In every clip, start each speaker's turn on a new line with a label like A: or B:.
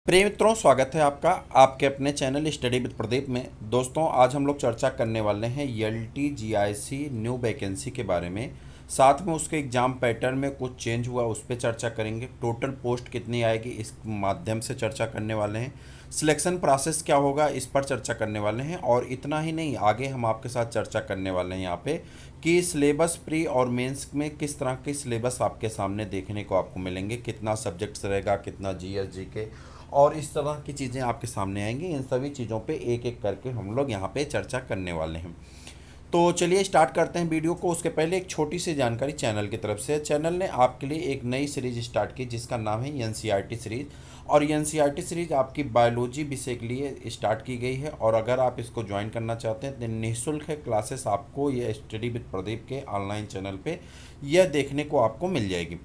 A: प्रिय मित्रों, स्वागत है आपका आपके अपने चैनल स्टडी विद प्रदीप में। दोस्तों, आज हम लोग चर्चा करने वाले हैं एलटी जीआईसी न्यू वैकेंसी के बारे में। साथ में उसके एग्ज़ाम पैटर्न में कुछ चेंज हुआ उस पर चर्चा करेंगे। टोटल पोस्ट कितनी आएगी इस माध्यम से चर्चा करने वाले हैं। सिलेक्शन प्रोसेस क्या होगा इस पर चर्चा करने वाले हैं। और इतना ही नहीं, आगे हम आपके साथ चर्चा करने वाले हैं यहाँ पे कि सिलेबस प्री और मेंस में किस तरह के सिलेबस आपके सामने देखने को आपको मिलेंगे, कितना सब्जेक्ट्स रहेगा, कितना जीएस जीके और इस तरह की चीज़ें आपके सामने आएंगी। इन सभी चीज़ों पे एक एक करके हम लोग यहाँ पे चर्चा करने वाले हैं। तो चलिए स्टार्ट करते हैं वीडियो को। उसके पहले एक छोटी सी जानकारी चैनल की तरफ से। चैनल ने आपके लिए एक नई सीरीज स्टार्ट की जिसका नाम है एनसीईआरटी सीरीज़। और एनसीईआरटी सीरीज़ आपकी बायोलॉजी विषय के लिए स्टार्ट की गई है। और अगर आप इसको ज्वाइन करना चाहते हैं तो निःशुल्क है क्लासेस आपको ये स्टडी विद प्रदीप के ऑनलाइन चैनल पे यह देखने को आपको मिल जाएगी।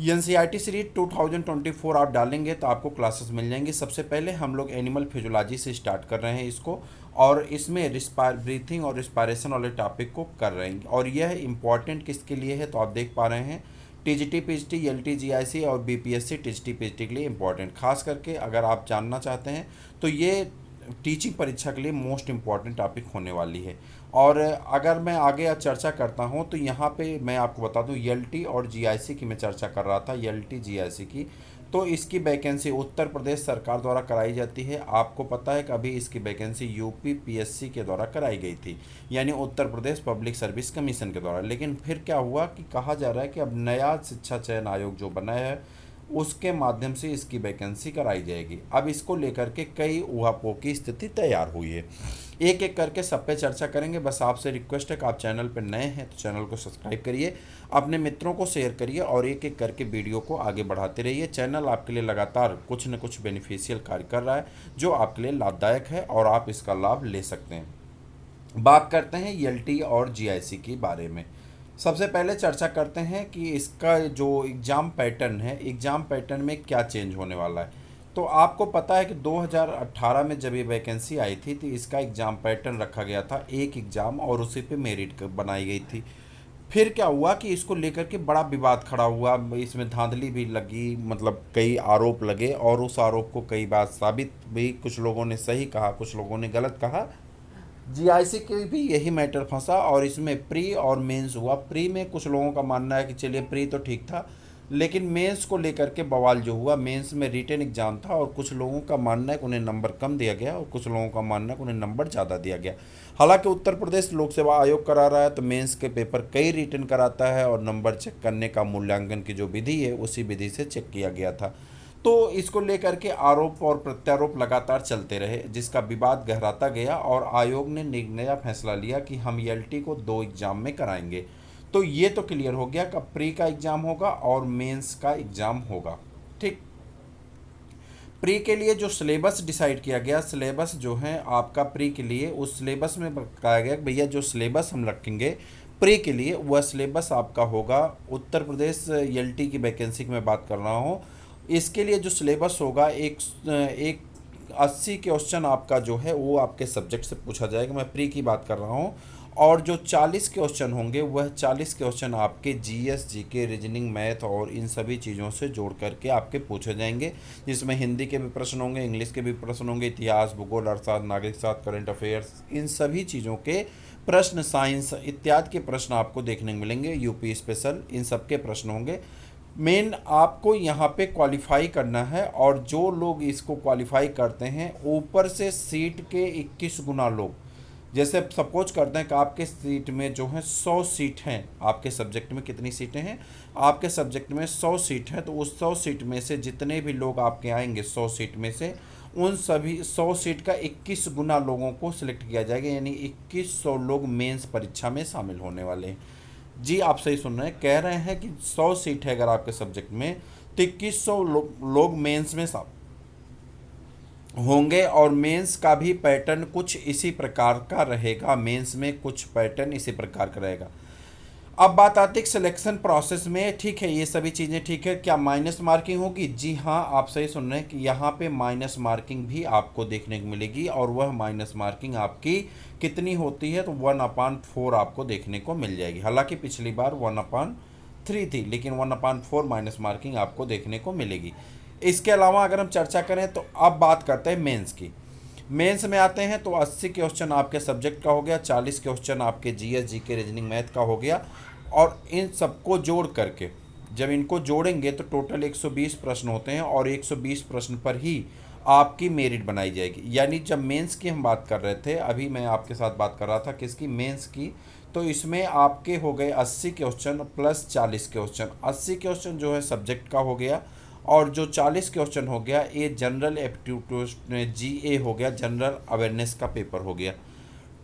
A: एनसीईआरटी सीरीज 2024 आप डालेंगे तो आपको क्लासेस मिल जाएंगी। सबसे पहले हम लोग एनिमल फिजियोलॉजी से स्टार्ट कर रहे हैं इसको, और इसमें ब्रीथिंग और रिस्पायरेशन वाले टॉपिक को कर रहे हैं। और यह इम्पॉर्टेंट किसके लिए है तो आप देख पा रहे हैं, टीजीटी पीजीटी एलटी जीआईसी और बीपीएससी टीजीटी पीजीटी के लिए इम्पॉर्टेंट। खास करके अगर आप जानना चाहते हैं तो ये टीचिंग परीक्षा के लिए मोस्ट इम्पॉर्टेंट टॉपिक होने वाली है। और अगर मैं आगे चर्चा करता हूं तो यहाँ पे मैं आपको बता दूं एलटी और जीआईसी की मैं चर्चा कर रहा था, एलटी जीआईसी की। तो इसकी वैकेंसी उत्तर प्रदेश सरकार द्वारा कराई जाती है। आपको पता है कि अभी इसकी वैकेंसी यूपी पीएससी के द्वारा कराई गई थी, यानी Uttar Pradesh public service commission के द्वारा। लेकिन फिर क्या हुआ कि कहा जा रहा है कि अब नया शिक्षा चयन आयोग जो बना है उसके माध्यम से इसकी वैकेंसी कराई जाएगी। अब इसको लेकर के कई ऊहापोह की स्थिति तैयार हुई है। एक एक करके सब पे चर्चा करेंगे। बस आपसे रिक्वेस्ट है कि आप चैनल पर नए हैं तो चैनल को सब्सक्राइब करिए, अपने मित्रों को शेयर करिए और एक एक करके वीडियो को आगे बढ़ाते रहिए। चैनल आपके लिए लगातार कुछ न कुछ बेनिफिशियल कार्य कर रहा है जो आपके लिए लाभदायक है और आप इसका लाभ ले सकते हैं। बात करते हैं एलटी और जीआईसी के बारे में। सबसे पहले चर्चा करते हैं कि इसका जो एग्ज़ाम पैटर्न है, एग्ज़ाम पैटर्न में क्या चेंज होने वाला है। तो आपको पता है कि 2018 में जब ये वैकेंसी आई थी तो इसका एग्ज़ाम पैटर्न रखा गया था एक एग्ज़ाम और उसी पे मेरिट बनाई गई थी। फिर क्या हुआ कि इसको लेकर के बड़ा विवाद खड़ा हुआ, इसमें धांधली भी लगी, मतलब कई आरोप लगे और उस आरोप को कई बार साबित भी, कुछ लोगों ने सही कहा कुछ लोगों ने गलत कहा। जीआईसी के भी यही मैटर फंसा और इसमें प्री और मेंस हुआ। प्री में कुछ लोगों का मानना है कि चलिए प्री तो ठीक था, लेकिन मेंस को लेकर के बवाल जो हुआ, मेंस में रिटन एग्जाम था और कुछ लोगों का मानना है कि उन्हें नंबर कम दिया गया और कुछ लोगों का मानना है कि उन्हें नंबर ज़्यादा दिया गया। हालांकि उत्तर प्रदेश लोक सेवा आयोग करा रहा है तो मेंस के पेपर कई रिटन कराता है और नंबर चेक करने का मूल्यांकन की जो विधि है उसी विधि से चेक किया गया था। तो इसको लेकर के आरोप और प्रत्यारोप लगातार चलते रहे जिसका विवाद गहराता गया और आयोग ने नया फैसला लिया कि हम एलटी को 2 एग्ज़ाम में कराएंगे। तो ये तो क्लियर हो गया कि प्री का एग्ज़ाम होगा और मेंस का एग्ज़ाम होगा। ठीक, प्री के लिए जो सिलेबस डिसाइड किया गया, सिलेबस जो है आपका प्री के लिए, उस सिलेबस में बताया गया कि भैया जो सिलेबस हम रखेंगे प्री के लिए वह सिलेबस आपका होगा। उत्तर प्रदेश एलटी की वैकेंसी की मैं बात कर रहा हूँ। इसके लिए जो सिलेबस होगा एक 80 क्वेश्चन आपका जो है वो आपके सब्जेक्ट से पूछा जाएगा, मैं प्री की बात कर रहा हूँ। और जो 40 क्वेश्चन होंगे वह 40 क्वेश्चन आपके जीएस जीके रीजनिंग मैथ और इन सभी चीज़ों से जोड़ करके आपके पूछे जाएंगे, जिसमें हिंदी के भी प्रश्न होंगे, इंग्लिश के भी प्रश्न होंगे, इतिहास, भूगोल, अर्थशास्त्र, नागरिक शास्त्र, करंट अफेयर्स, इन सभी चीज़ों के प्रश्न, साइंस इत्यादि के प्रश्न आपको देखने को मिलेंगे। यूपी स्पेशल, इन सब के प्रश्न होंगे। मेन आपको यहाँ पे क्वालिफाई करना है और जो लोग इसको क्वालिफाई करते हैं ऊपर से सीट के 21 गुना लोग, जैसे सपोज करते हैं कि आपके सीट में जो है 100 सीट हैं, आपके सब्जेक्ट में कितनी सीटें हैं, आपके सब्जेक्ट में 100 सीट हैं, तो उस 100 सीट में से जितने भी लोग आपके आएंगे 100 सीट में से उन सभी 100 सीट का 21 गुना लोगों को सिलेक्ट किया जाएगा, यानी 2100 लोग मेंस परीक्षा में शामिल होने वाले हैं। जी आप सही सुन रहे हैं, कह रहे हैं कि 100 सीट है अगर आपके सब्जेक्ट में तो 2100 लोग मेंस में होंगे। और मेंस का भी पैटर्न कुछ इसी प्रकार का रहेगा, मेंस में कुछ पैटर्न इसी प्रकार का रहेगा। अब बात आती है सिलेक्शन प्रोसेस में। ठीक है, ये सभी चीज़ें ठीक है। क्या माइनस मार्किंग होगी? जी हाँ, आप सही सुन रहे हैं कि यहाँ पे माइनस मार्किंग भी आपको देखने को मिलेगी। और वह माइनस मार्किंग आपकी कितनी होती है तो 1/4 आपको देखने को मिल जाएगी। हालांकि पिछली बार 1/3 थी, लेकिन 1/4 माइनस मार्किंग आपको देखने को मिलेगी। इसके अलावा अगर हम चर्चा करें तो अब बात करते हैं मेंस की। मेंस में आते हैं तो 80 क्वेश्चन आपके सब्जेक्ट का हो गया, 40 क्वेश्चन आपके जीएस जीके रीजनिंग मैथ का हो गया, और इन सबको जोड़ करके जब इनको जोड़ेंगे तो टोटल 120 प्रश्न होते हैं, और 120 प्रश्न पर ही आपकी मेरिट बनाई जाएगी। यानी जब मेंस की हम बात कर रहे थे, अभी मैं आपके साथ बात कर रहा था किसकी, मेंस की, तो इसमें आपके हो गए 80 क्वेश्चन प्लस 40 क्वेश्चन। 80 क्वेश्चन जो है सब्जेक्ट का हो गया, और जो 40 क्वेश्चन हो गया ये जनरल एप्टीट्यूड जीए हो गया, जनरल अवेयरनेस का पेपर हो गया।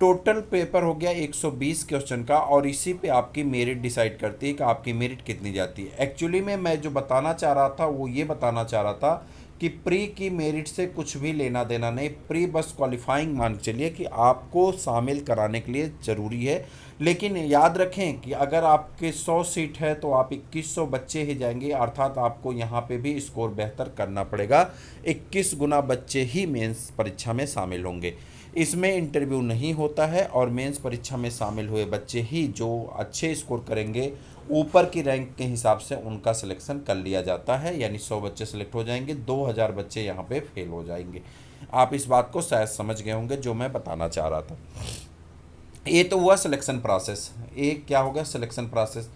A: टोटल पेपर हो गया 120 क्वेश्चन का, और इसी पे आपकी मेरिट डिसाइड करती है कि आपकी मेरिट कितनी जाती है। एक्चुअली में मैं जो बताना चाह रहा था वो ये बताना चाह रहा था कि प्री की मेरिट से कुछ भी लेना देना नहीं, प्री बस क्वालिफाइंग मान के चलिए कि आपको शामिल कराने के लिए ज़रूरी है। लेकिन याद रखें कि अगर आपके 100 सीट है तो आप 2100 बच्चे ही जाएंगे, अर्थात आपको यहाँ पे भी स्कोर बेहतर करना पड़ेगा। 21 गुना बच्चे ही मेंस परीक्षा में शामिल होंगे। इसमें इंटरव्यू नहीं होता है, और मेंस परीक्षा में शामिल हुए बच्चे ही जो अच्छे स्कोर करेंगे ऊपर की रैंक के हिसाब से उनका सिलेक्शन कर लिया जाता है। यानी 100 बच्चे सेलेक्ट हो जाएंगे, 2000 बच्चे यहाँ पे फेल हो जाएंगे। आप इस बात को शायद समझ गए होंगे जो मैं बताना चाह रहा था। ये तो हुआ सिलेक्शन प्रोसेस, एक क्या हो गया सिलेक्शन प्रोसेस,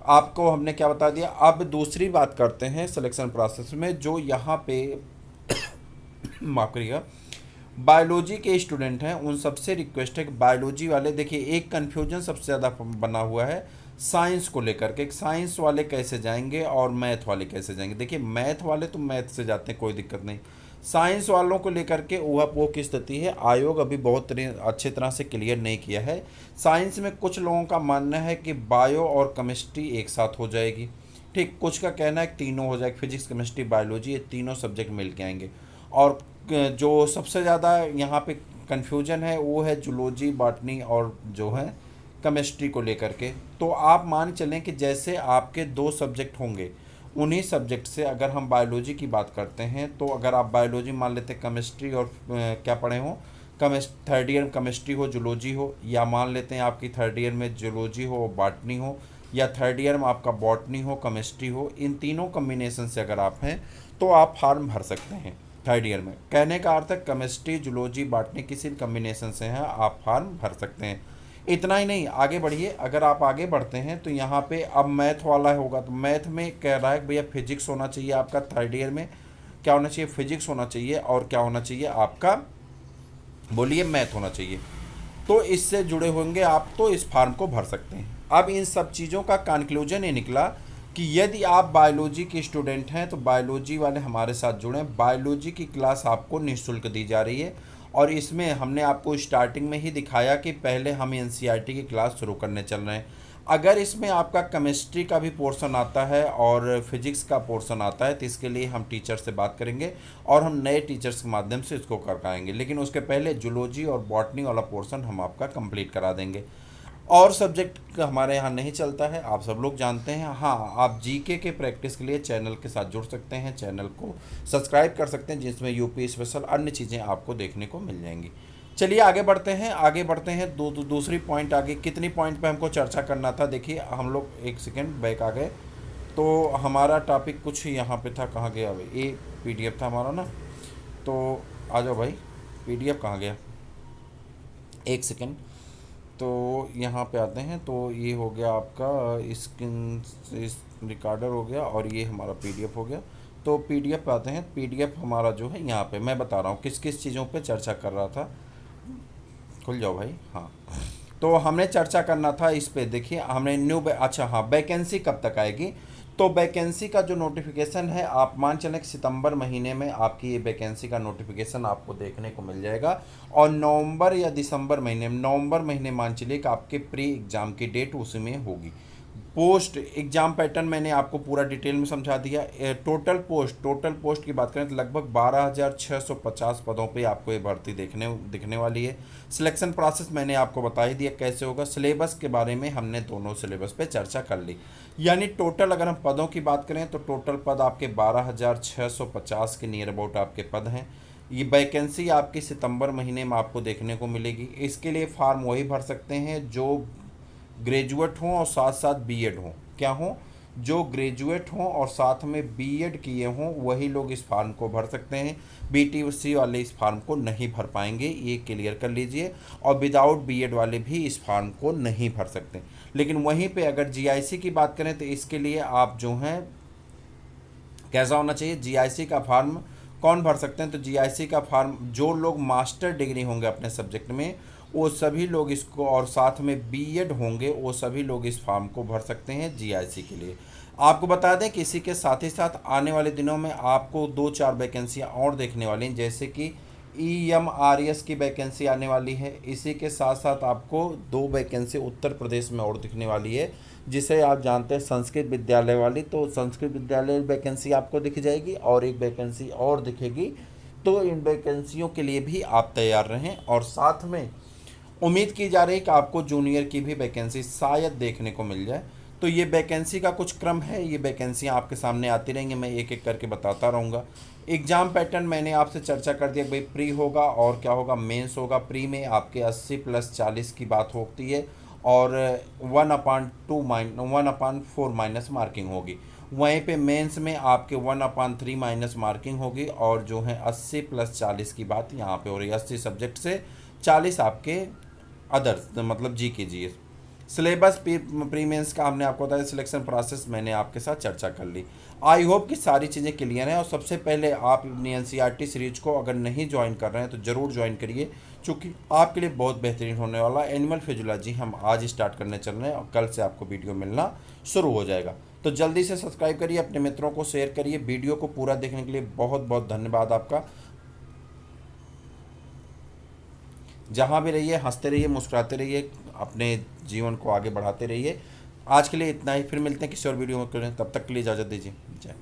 A: आपको हमने क्या बता दिया। अब दूसरी बात करते हैं सिलेक्शन प्रोसेस में, जो यहाँ पे माफ करिएगा बायोलॉजी के स्टूडेंट हैं उन सबसे रिक्वेस्ट है कि बायोलॉजी वाले, देखिए एक कन्फ्यूजन सबसे ज़्यादा बना हुआ है साइंस को लेकर के, साइंस वाले कैसे जाएंगे और मैथ वाले कैसे जाएंगे। देखिए मैथ वाले तो मैथ से जाते हैं, कोई दिक्कत नहीं। साइंस वालों को लेकर के वो की स्थिति है, आयोग अभी बहुत अच्छी तरह से क्लियर नहीं किया है। साइंस में कुछ लोगों का मानना है कि बायो और केमिस्ट्री एक साथ हो जाएगी, ठीक, कुछ का कहना है कि तीनों हो जाएगी, फिजिक्स केमिस्ट्री बायोलॉजी ये तीनों सब्जेक्ट मिल के आएंगे। और जो सबसे ज़्यादा यहाँ पे कन्फ्यूजन है वो है जूलॉजी बॉटनी और जो है केमिस्ट्री को लेकर के। तो आप मान चलें कि जैसे आपके 2 सब्जेक्ट होंगे, उन्हीं सब्जेक्ट से अगर हम बायोलॉजी की बात करते हैं तो अगर आप बायोलॉजी मान लेते हैं केमिस्ट्री और क्या पढ़े हो, थर्ड ईयर में केमिस्ट्री हो जूलॉजी हो, या मान लेते हैं आपकी थर्ड ईयर में जूलॉजी हो बॉटनी हो, या थर्ड ईयर में आपका बॉटनी हो केमिस्ट्री हो, इन तीनों कम्बिनेशन से अगर आप हैं तो आप फॉर्म भर सकते हैं थर्ड ईयर में। कहने का अर्थ है केमिस्ट्री जूलॉजी बॉटनी किसी कम्बिनेशन से हैं आप फॉर्म भर सकते हैं। इतना ही नहीं, आगे बढ़िए, अगर आप आगे बढ़ते हैं तो यहाँ पे अब मैथ वाला होगा, तो मैथ में कह रहा है कि भैया फिजिक्स होना चाहिए आपका थर्ड ईयर में, क्या होना चाहिए, फिजिक्स होना चाहिए, और क्या होना चाहिए आपका, बोलिए, मैथ होना चाहिए। तो इससे जुड़े होंगे आप तो इस फॉर्म को भर सकते हैं। अब इन सब चीज़ों का कंक्लूजन ये निकला कि यदि आप बायोलॉजी के स्टूडेंट हैं तो बायोलॉजी वाले हमारे साथ जुड़ें। बायोलॉजी की क्लास आपको निःशुल्क दी जा रही है, और इसमें हमने आपको स्टार्टिंग में ही दिखाया कि पहले हम एनसीईआरटी की क्लास शुरू करने चल रहे हैं। अगर इसमें आपका केमिस्ट्री का भी पोर्शन आता है और फिजिक्स का पोर्शन आता है तो इसके लिए हम टीचर से बात करेंगे और हम नए टीचर्स के माध्यम से इसको कर पाएंगे, लेकिन उसके पहले जूलॉजी और बॉटनी वाला पोर्शन हम आपका कंप्लीट करा देंगे। और सब्जेक्ट हमारे यहाँ नहीं चलता है, आप सब लोग जानते हैं। हाँ, आप जीके के प्रैक्टिस के लिए चैनल के साथ जुड़ सकते हैं, चैनल को सब्सक्राइब कर सकते हैं, जिसमें यूपी स्पेशल अन्य चीज़ें आपको देखने को मिल जाएंगी। चलिए आगे बढ़ते हैं, आगे बढ़ते हैं। दूसरी पॉइंट आगे, कितनी पॉइंट पे हमको चर्चा करना था, देखिए हम लोग एक सेकेंड बैक आ गए। तो हमारा टॉपिक कुछ यहाँ पे था, कहाँ गया भाई, ये पीडीएफ था हमारा ना, तो आ जाओ भाई, पीडीएफ कहाँ गया, एक सेकेंड। तो यहाँ पे आते हैं, तो ये हो गया आपका स्क्रीन इस रिकॉर्डर हो गया, और ये हमारा पीडीएफ हो गया। तो पीडीएफ पे आते हैं, पीडीएफ हमारा जो है यहाँ पे मैं बता रहा हूँ किस किस चीज़ों पे चर्चा कर रहा था। खुल जाओ भाई, हाँ। तो हमने चर्चा करना था इस पे, देखिए हमने अच्छा हाँ, वैकेंसी कब तक आएगी। तो वैकेंसी का जो नोटिफिकेशन है, आप मान चलें कि सितंबर महीने में आपकी ये वैकेंसी का नोटिफिकेशन आपको देखने को मिल जाएगा, और नवंबर या दिसंबर महीने में, नवंबर महीने मान चलिए कि आपके प्री एग्ज़ाम की डेट उसी में होगी। पोस्ट एग्ज़ाम पैटर्न मैंने आपको पूरा डिटेल में समझा दिया। टोटल पोस्ट की बात करें तो लगभग 12,650 पदों पे आपको ये भर्ती दिखने वाली है। सिलेक्शन प्रोसेस मैंने आपको बता ही दिया कैसे होगा। सिलेबस के बारे में हमने दोनों सिलेबस पे चर्चा कर ली। यानी टोटल अगर हम पदों की बात करें तो टोटल पद आपके 12,650 के नियर अबाउट आपके पद हैं। ये वैकेंसी आपकी सितंबर महीने में आपको देखने को मिलेगी। इसके लिए फॉर्म वही भर सकते हैं जो ग्रेजुएट हों और साथ साथ बीएड हों, क्या हों, जो ग्रेजुएट हों और साथ में बीएड किए हों वही लोग इस फॉर्म को भर सकते हैं। बीटीसी वाले इस फॉर्म को नहीं भर पाएंगे, ये क्लियर कर लीजिए। और विदाउट बीएड वाले भी इस फॉर्म को नहीं भर सकते। लेकिन वहीं पे अगर जीआईसी की बात करें तो इसके लिए आप जो हैं कैसा होना चाहिए, जीआईसी का फॉर्म कौन भर सकते हैं, तो जीआईसी का फॉर्म जो लोग मास्टर डिग्री होंगे अपने सब्जेक्ट में वो सभी लोग इसको, और साथ में बीएड होंगे वो सभी लोग इस फॉर्म को भर सकते हैं जीआईसी के लिए। आपको बता दें कि इसी के साथ ही साथ आने वाले दिनों में आपको 2-4 वैकेंसियाँ और देखने वाली हैं, जैसे कि ईएमआरएस की वैकेंसी आने वाली है। इसी के साथ साथ आपको 2 वैकेंसी उत्तर प्रदेश में और दिखने वाली है, जिसे आप जानते हैं संस्कृत विद्यालय वाली। तो संस्कृत विद्यालय वैकेंसी आपको दिख जाएगी और एक वैकेंसी और दिखेगी। तो इन वैकेंसियों के लिए भी आप तैयार रहें। और साथ में उम्मीद की जा रही है कि आपको जूनियर की भी वैकेंसी शायद देखने को मिल जाए। तो ये वैकेंसी का कुछ क्रम है, ये वैकेंसियाँ आपके सामने आती रहेंगी, मैं एक एक करके बताता रहूँगा। एग्ज़ाम पैटर्न मैंने आपसे चर्चा कर दिया, भाई प्री होगा और क्या होगा, मेंस होगा। प्री में आपके 80+40 की बात होती है और 1/4 माइनस मार्किंग होगी। वहीं पे मेंस में आपके 1/3 माइनस मार्किंग होगी और जो है 80+40 की बात यहाँ पे हो रही है। 80 सब्जेक्ट से 40 आपके अदर्स, मतलब जी के जी। सिलेबस प्री मेंस का हमने आपको बताया, सिलेक्शन प्रोसेस मैंने आपके साथ चर्चा कर ली। आई होप कि सारी चीज़ें क्लियर हैं। और सबसे पहले आप अपनी एनसीईआरटी सीरीज को अगर नहीं ज्वाइन कर रहे हैं तो ज़रूर ज्वाइन करिए, चूँकि आपके लिए बहुत बेहतरीन होने वाला एनिमल फिजियोलॉजी हम आज स्टार्ट करने चल रहे हैं और कल से आपको वीडियो मिलना शुरू हो जाएगा। तो जल्दी से सब्सक्राइब करिए, अपने मित्रों को शेयर करिए। वीडियो को पूरा देखने के लिए बहुत बहुत धन्यवाद आपका। जहाँ भी रहिए हंसते रहिए, मुस्कुराते रहिए, अपने जीवन को आगे बढ़ाते रहिए। आज के लिए इतना ही, फिर मिलते हैं किसी और वीडियो में, तब तक के लिए इजाज़त दीजिए। जय।